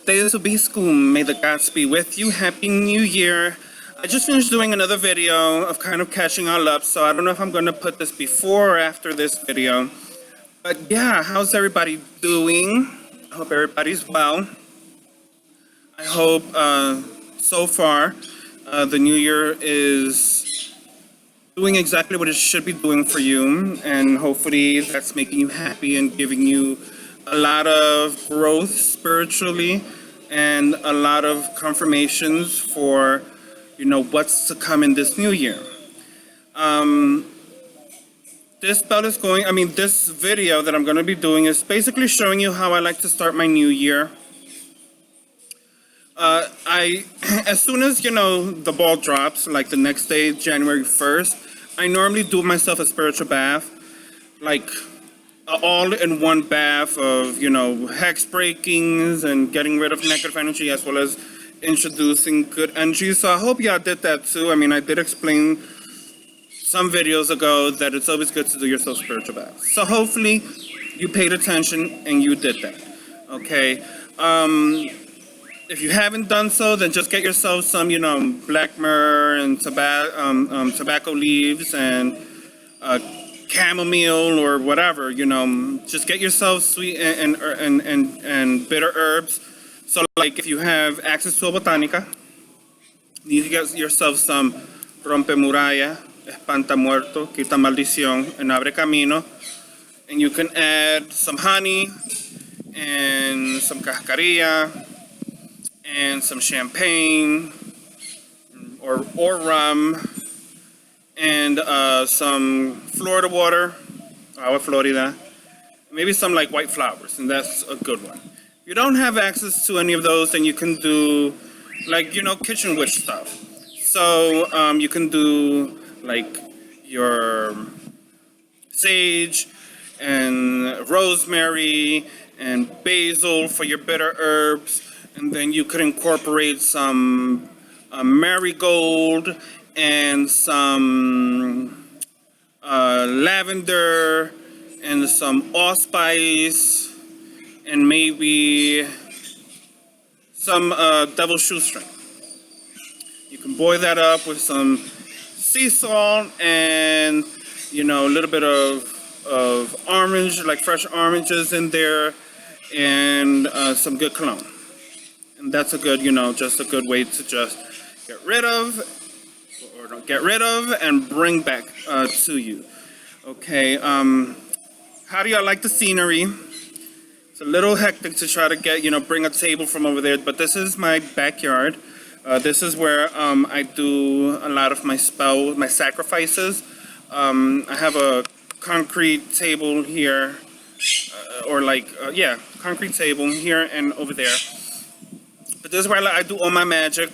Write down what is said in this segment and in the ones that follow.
ustedes ubiscum. May the gods be with you. Happy New Year. I just finished doing another video of kind of catching all up, so I don't know if I'm going to put this before or after this video. But yeah, how's everybody doing? I hope everybody's well. I hope so far the new year is doing exactly what it should be doing for you, and hopefully that's making you happy and giving you a lot of growth spiritually and a lot of confirmations for what's to come in this new year. This video that I'm going to be doing is basically showing you how I like to start my new year. As soon as the ball drops, like the next day, January 1st, I normally do myself a spiritual bath, like all-in-one bath of hex breakings and getting rid of negative energy, as well as introducing good energy. So I hope y'all did that too. I mean, I did explain some videos ago that it's always good to do yourself spiritual baths. So hopefully you paid attention and you did that. Okay. If you haven't done so, then just get yourself some, black myrrh and tobacco leaves and chamomile or whatever. Just get yourself sweet and bitter herbs. So, like, if you have access to a botanica, you get yourself some rompemuralla, espanta muerto, quita maldición, and abre camino. And you can add some honey and some cascarilla and some champagne or rum and some Florida water, agua Florida, maybe some like white flowers, and that's a good one. If you don't have access to any of those, then you can do like kitchen witch stuff. So you can do like your sage and rosemary and basil for your bitter herbs. And then you could incorporate some marigold and some lavender and some allspice and maybe some devil's shoestring. You can boil that up with some sea salt and a little bit of orange, like fresh oranges in there, and some good cologne. And that's a good, just a good way to just get rid of, or don't get rid of, and bring back to you. Okay, how do y'all like the scenery? It's a little hectic to try to get, bring a table from over there, but this is my backyard. This is where I do a lot of my sacrifices. I have a concrete table here, concrete table here and over there. But this is where I do all my magic,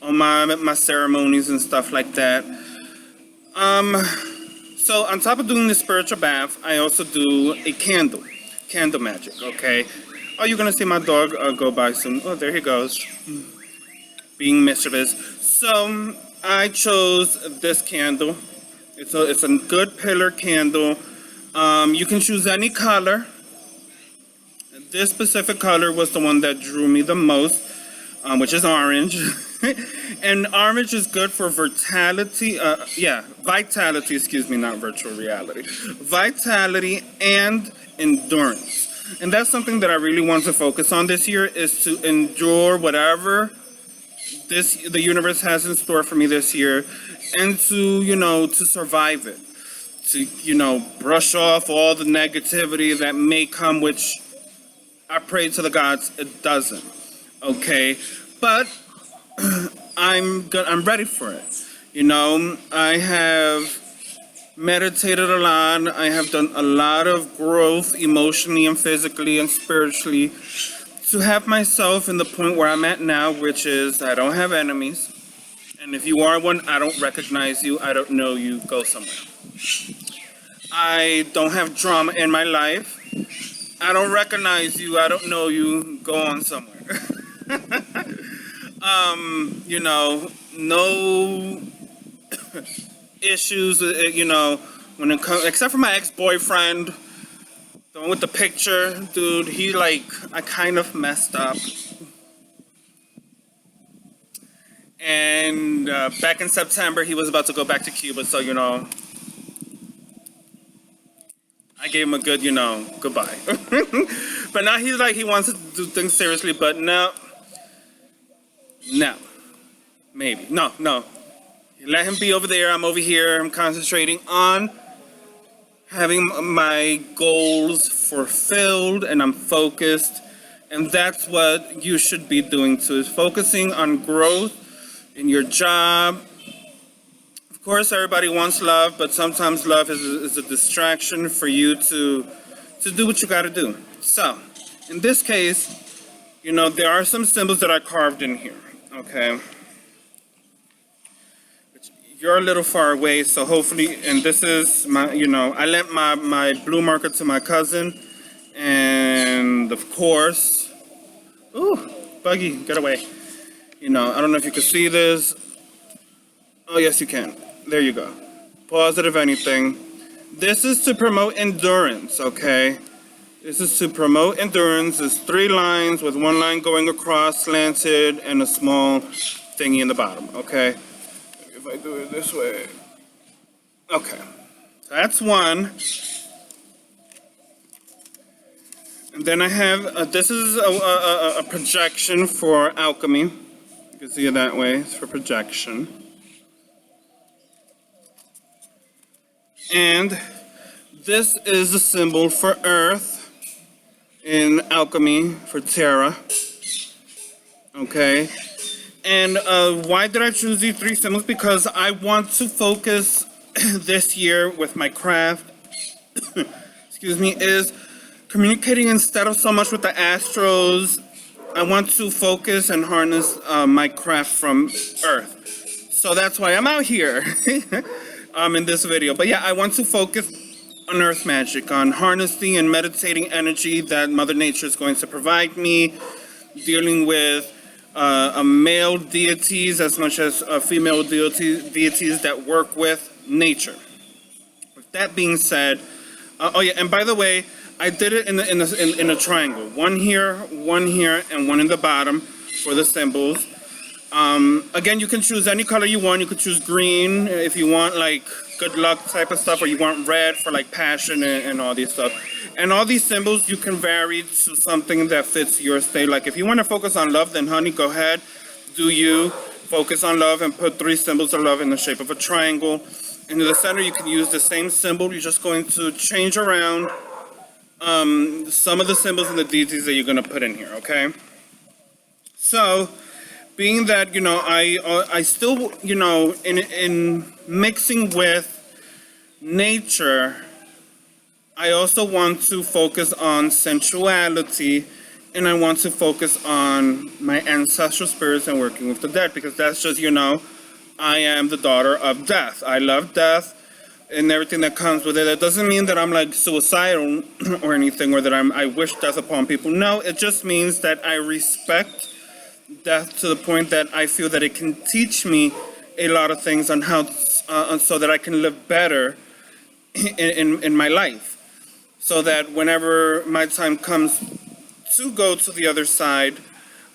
all my ceremonies and stuff like that. So on top of doing the spiritual bath, I also do a candle magic, okay? Oh, you're gonna see my dog go by soon. Oh, there he goes, being mischievous. So I chose this candle. It's a good pillar candle. You can choose any color. This specific color was the one that drew me the most, which is orange. And orange is good for vitality, not virtual reality. Vitality and endurance. And that's something that I really want to focus on this year, is to endure whatever the universe has in store for me this year, and to, to survive it. To, brush off all the negativity that may come, which I pray to the gods it doesn't. Okay, but I'm ready for it. I have meditated a lot. I have done a lot of growth emotionally and physically and spiritually to have myself in the point where I'm at now, which is I don't have enemies. And if you are one, I don't recognize you. I don't know you. Go somewhere. I don't have drama in my life. I don't recognize you. I don't know you. Go on somewhere. No issues, when it comes, except for my ex-boyfriend. one with the picture, dude, I kind of messed up. And back in September, he was about to go back to Cuba, so, I gave him a good, goodbye. But now he's like, he wants to do things seriously, but no. Maybe. No. Let him be over there. I'm over here. I'm concentrating on having my goals fulfilled, and I'm focused. And that's what you should be doing too, is focusing on growth in your job. Of course, everybody wants love, but sometimes love is a distraction for you to do what you got to do. So, in this case, there are some symbols that I carved in here, okay? You're a little far away, so hopefully, and this is my, I lent my blue marker to my cousin, and of course, ooh, Buggy, get away. I don't know if you can see this. Oh, yes, you can. There you go. Positive anything. This is to promote endurance, okay? This is to promote endurance. It's 3 lines with 1 line going across, slanted, and a small thingy in the bottom, okay? If I do it this way. Okay. That's one. And then I have, this is a projection for alchemy. You can see it that way. It's for projection. And this is a symbol for earth in alchemy, for terra. Okay. And why did I choose these 3 symbols? Because I want to focus this year with my craft, excuse me, is communicating instead of so much with the astros. I want to focus and harness my craft from earth. So that's why I'm out here in this video. But yeah, I want to focus on earth magic, on harnessing and meditating energy that Mother Nature is going to provide me, dealing with male deities as much as female deities that work with nature. With that being said, oh yeah, and by the way, I did it in a triangle. 1 here, 1 here, and 1 in the bottom for the symbols. Again, you can choose any color you want. You could choose green if you want like good luck type of stuff, or you want red for like passion and all these stuff. And all these symbols you can vary to something that fits your state. Like if you want to focus on love, then honey, go ahead. Do you focus on love and put 3 symbols of love in the shape of a triangle. And in the center, you can use the same symbol. You're just going to change around some of the symbols and the deities that you're going to put in here, okay? So, being that, I still, in mixing with nature, I also want to focus on sensuality, and I want to focus on my ancestral spirits and working with the dead, because that's just, I am the daughter of death. I love death and everything that comes with it. That doesn't mean that I'm like suicidal or anything, or that I wish death upon people. No, it just means that I respect death to the point that I feel that it can teach me a lot of things on how, so that I can live better in my life. So that whenever my time comes to go to the other side,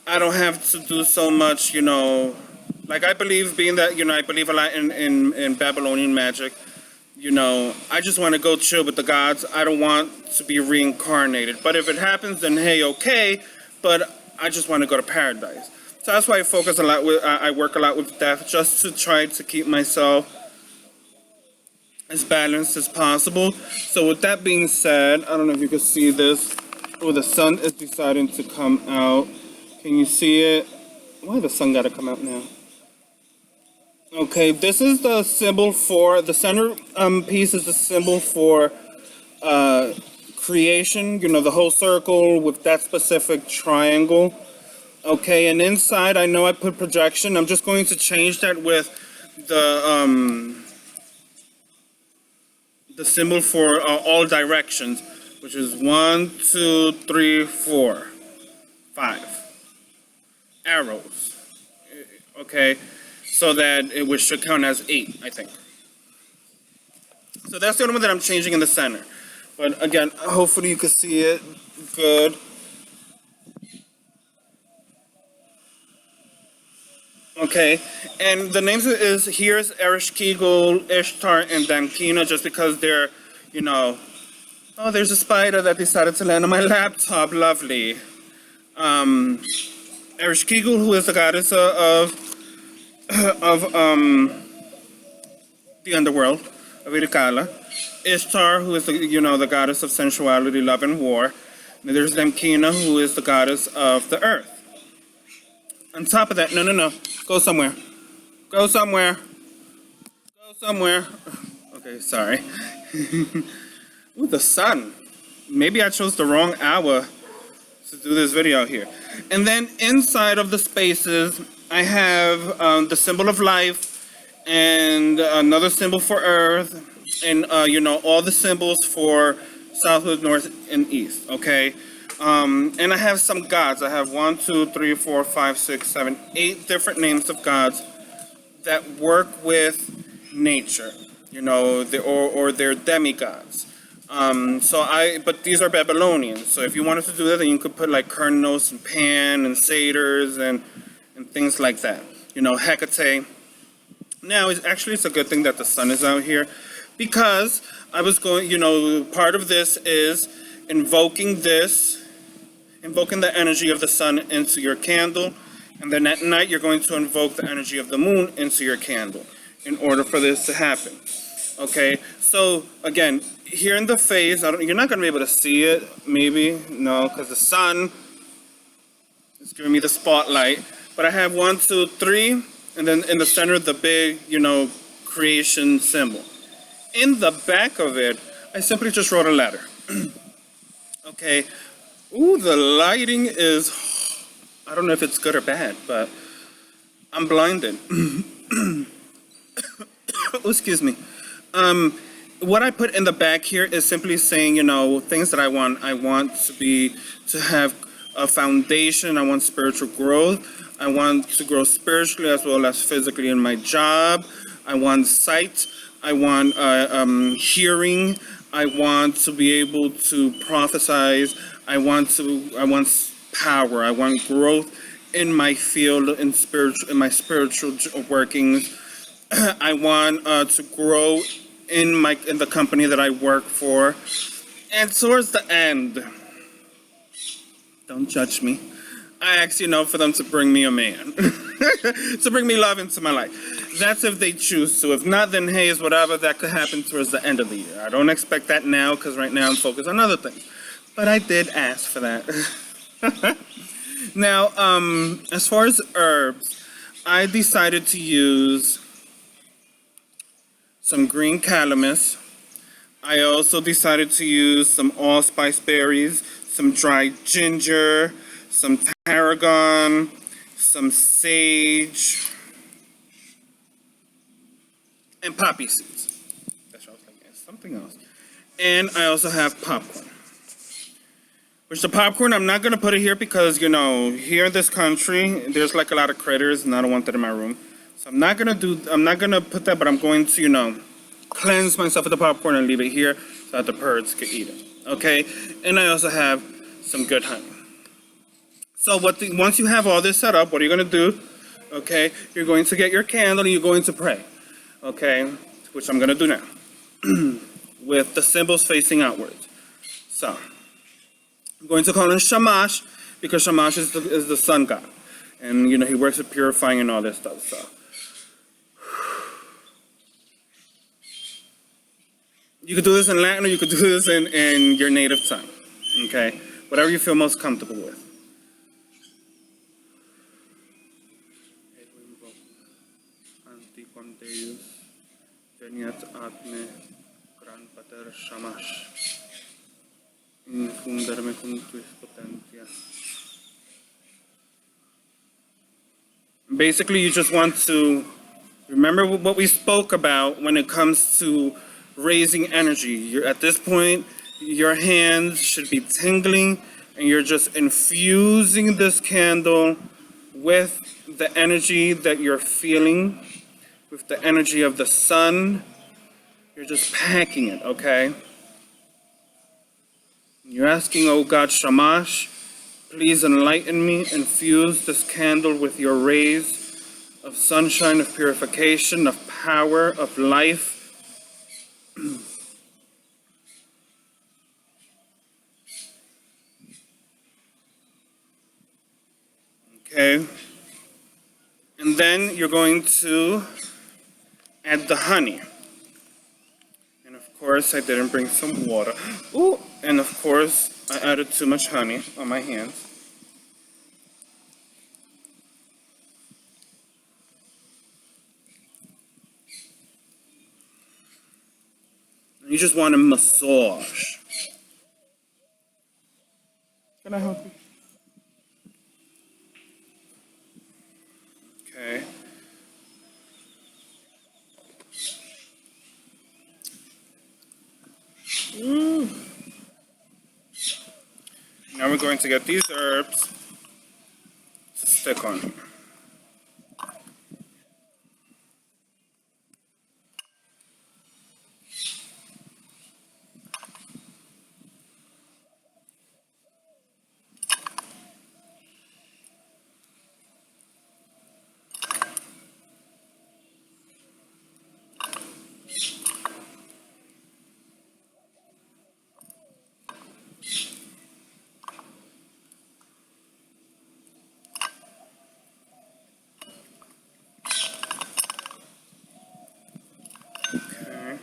I don't have to do so much, like I believe, being that, I believe a lot in Babylonian magic. I just want to go chill with the gods. I don't want to be reincarnated. But if it happens, then hey, okay. But I just want to go to paradise. So that's why I focus a lot with, I work a lot with death, just to try to keep myself as balanced as possible. So with that being said, I don't know if you can see this. Oh, the sun is deciding to come out. Can you see it? Why the sun gotta come out now? Okay, this is the symbol for, the center piece is the symbol for creation, the whole circle with that specific triangle. Okay, and inside, I know I put projection. I'm just going to change that with the symbol for all directions, which is 1, 2, 3, 4, 5 arrows. Okay, so that it should count as 8, I think. So that's the only one that I'm changing in the center. But again, hopefully you can see it good. Okay, and the names is here's Ereshkigal, Ishtar, and Damkina, just because they're, you know, oh, there's a spider that decided to land on my laptop. Lovely. Um, Ereshkigal, who is the goddess of the underworld of Irikala. Ishtar, who is the, you know, the goddess of sensuality, love, and war. And there's Damkina, who is the goddess of the earth. On top of that, no, go somewhere. Go somewhere. Go somewhere. Okay, sorry. Ooh, the sun. Maybe I chose the wrong hour to do this video here. And then inside of the spaces, I have the symbol of life and another symbol for earth and, you know, all the symbols for southwest, north, and east, okay? And I have some gods. I have 1, 2, 3, 4, 5, 6, 7, 8 different names of gods that work with nature, you know, or they're demigods. But these are Babylonian. So if you wanted to do that, then you could put like Kernos and Pan and satyrs and things like that. You know, Hecate. Now, it's a good thing that the sun is out here, because I was going, you know, part of this is invoking the energy of the sun into your candle, and then at night you're going to invoke the energy of the moon into your candle in order for this to happen. Okay, so again, here in the phase, you're not going to be able to see it, maybe, no, because the sun is giving me the spotlight, but I have 1, 2, 3, and then in the center, the big, you know, creation symbol. In the back of it, I simply just wrote a letter. Okay. Ooh, the lighting is, I don't know if it's good or bad, but I'm blinded. Oh, excuse me. What I put in the back here is simply saying, you know, things that I want. I want to have a foundation. I want spiritual growth. I want to grow spiritually as well as physically in my job. I want sight. I want hearing. I want to be able to prophesize. I want power. I want growth in my field, in my spiritual workings. I want to grow in the company that I work for. And towards the end, don't judge me, I ask, you know, for them to bring me a man, to bring me love into my life. That's if they choose to. If not, then hey, it's whatever. That could happen towards the end of the year. I don't expect that now, because right now I'm focused on other things. But I did ask for that. Now, as far as herbs, I decided to use some green calamus. I also decided to use some allspice berries, some dried ginger, some tarragon, some sage, and poppy seeds. That's what I was thinking. Something else. And I also have popcorn. Which the popcorn, I'm not going to put it here because, you know, here in this country, there's like a lot of critters and I don't want that in my room. So I'm not going to put that, but I'm going to, you know, cleanse myself with the popcorn and leave it here so that the birds can eat it. Okay? And I also have some good honey. So once you have all this set up, what are you going to do? Okay? You're going to get your candle and you're going to pray. Okay? Which I'm going to do now. With the symbols facing outwards. So, I'm going to call him Shamash, because Shamash is the sun god. And, you know, he works with purifying and all this stuff, so. You could do this in Latin or you could do this in your native tongue, okay? Whatever you feel most comfortable with. Basically, you just want to remember what we spoke about when it comes to raising energy. At this point, your hands should be tingling, and you're just infusing this candle with the energy that you're feeling, with the energy of the sun. You're just packing it, okay? You're asking, oh God, Shamash, please enlighten me, infuse this candle with your rays of sunshine, of purification, of power, of life. Okay. And then you're going to add the honey. And of course, I didn't bring some water. Ooh. And of course, I added too much honey on my hands. You just want to massage. Can I help you? Okay. Ooh. Now we're going to get these herbs to stick on here. Okay.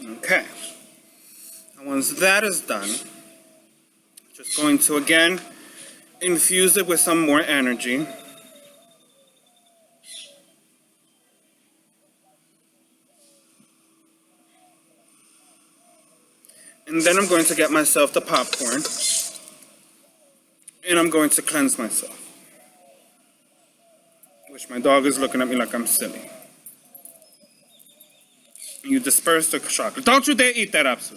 Okay. And once that is done, just going to again infuse it with some more energy. And then I'm going to get myself the popcorn. And I'm going to cleanse myself. Which my dog is looking at me like I'm silly. You disperse the chocolate. Don't you dare eat that apple.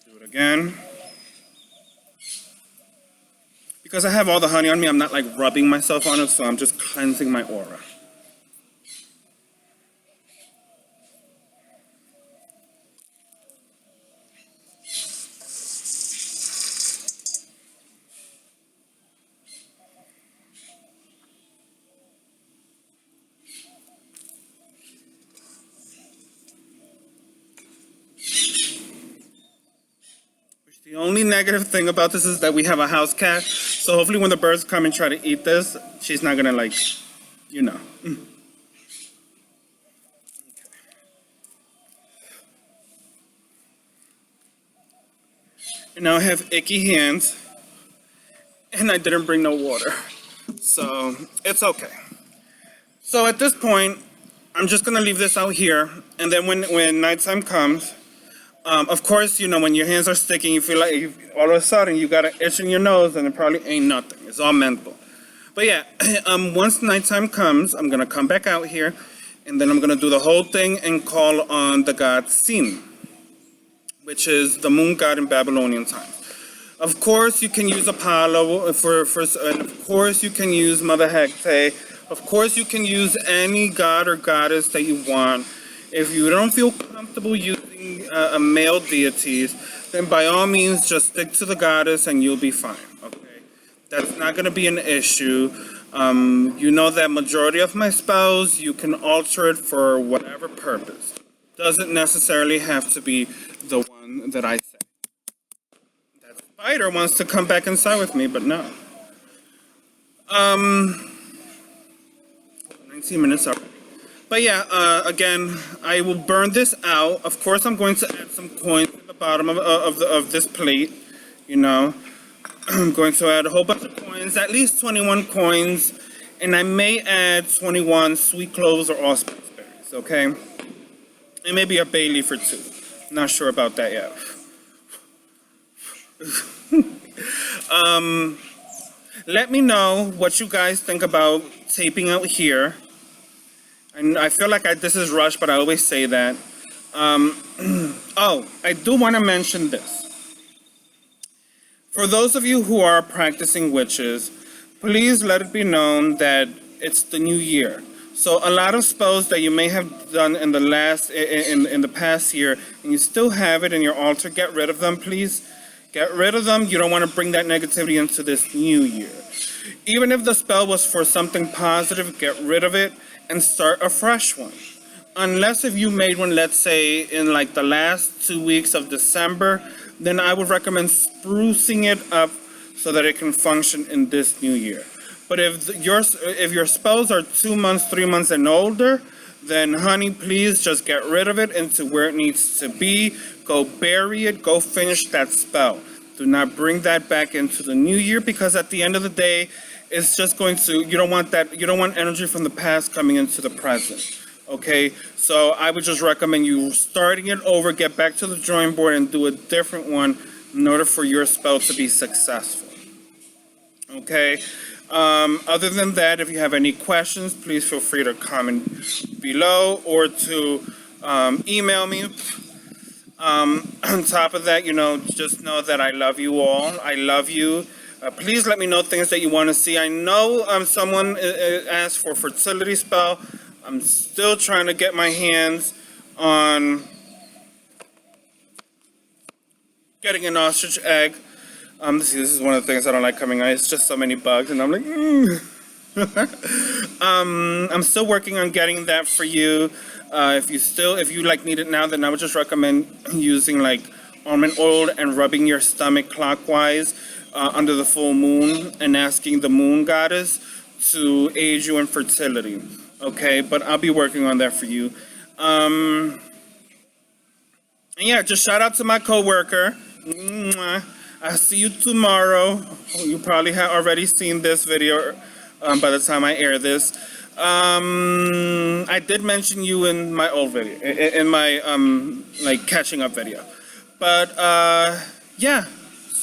Do it again. Because I have all the honey on me, I'm not like rubbing myself on it, so I'm just cleansing my aura. The only negative thing about this is that we have a house cat, so hopefully when the birds come and try to eat this, she's not gonna like, you know. And now I have icky hands, and I didn't bring no water, so it's okay. So at this point, I'm just gonna leave this out here, and then when nighttime comes, of course, you know, when your hands are sticking, you feel like all of a sudden you got an itch in your nose, and it probably ain't nothing. It's all mental. But yeah, once nighttime comes, I'm gonna come back out here, and then I'm gonna do the whole thing and call on the god Sin, which is the moon god in Babylonian times. Of course, you can use Apollo and of course you can use Mother Hecate. Of course, you can use any god or goddess that you want. If you don't feel comfortable using male deities, then by all means just stick to the goddess and you'll be fine, okay? That's not going to be an issue. You know that majority of my spells, you can alter it for whatever purpose. Doesn't necessarily have to be the one that I say. That spider wants to come back inside with me, but no. 19 minutes already. But yeah, again, I will burn this out. Of course, I'm going to add some coins at the bottom of this plate, you know. I'm going to add a whole bunch of coins, at least 21 coins, and I may add 21 sweet cloves or allspice berries, okay? And maybe a bay leaf or two. Not sure about that yet. Let me know what you guys think about taping out here. And I feel like this is rushed, but I always say that. Oh, I do want to mention this. For those of you who are practicing witches, please let it be known that it's the new year. So a lot of spells that you may have done in the past year, and you still have it in your altar, get rid of them, please. Get rid of them. You don't want to bring that negativity into this new year. Even if the spell was for something positive, get rid of it and start a fresh one. Unless if you made one, let's say in like the last 2 weeks of December, then I would recommend sprucing it up so that it can function in this new year. But if your spells are 2 months, 3 months and older, then honey, please just get rid of it into where it needs to be. Go bury it, go finish that spell. Do not bring that back into the new year, because at the end of the day, it's just going to, you don't want energy from the past coming into the present. Okay, so I would just recommend you starting it over, get back to the drawing board and do a different one in order for your spell to be successful. Okay, other than that, if you have any questions, please feel free to comment below or to email me. On top of that, just know that I love you all. I love you. Please let me know things that you want to see. I know someone asked for fertility spell. I'm still trying to get my hands on getting an ostrich egg. This is one of the things I don't like coming out. It's just so many bugs, and I'm like, I'm still working on getting that for you. If you like need it now, then I would just recommend using like almond oil and rubbing your stomach clockwise under the full moon and asking the moon goddess to aid you in fertility. Okay, but I'll be working on that for you. And yeah, just shout out to my coworker. I'll see you tomorrow. You probably have already seen this video by the time I air this. I did mention you in my old video, in my like catching up video. But yeah,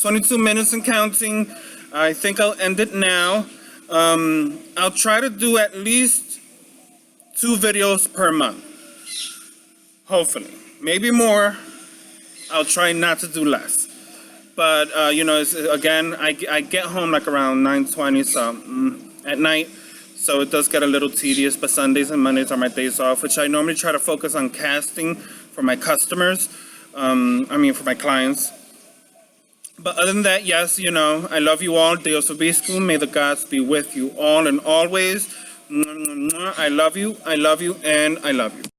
22 minutes and counting. I think I'll end it now. I'll try to do at least 2 videos per month. Hopefully. Maybe more. I'll try not to do less. But, again, I get home like around 9:20 at night. So it does get a little tedious. But Sundays and Mondays are my days off, which I normally try to focus on casting for my customers. For my clients. But other than that, yes, I love you all. Dios Obiscum. May the gods be with you all and always. I love you, and I love you.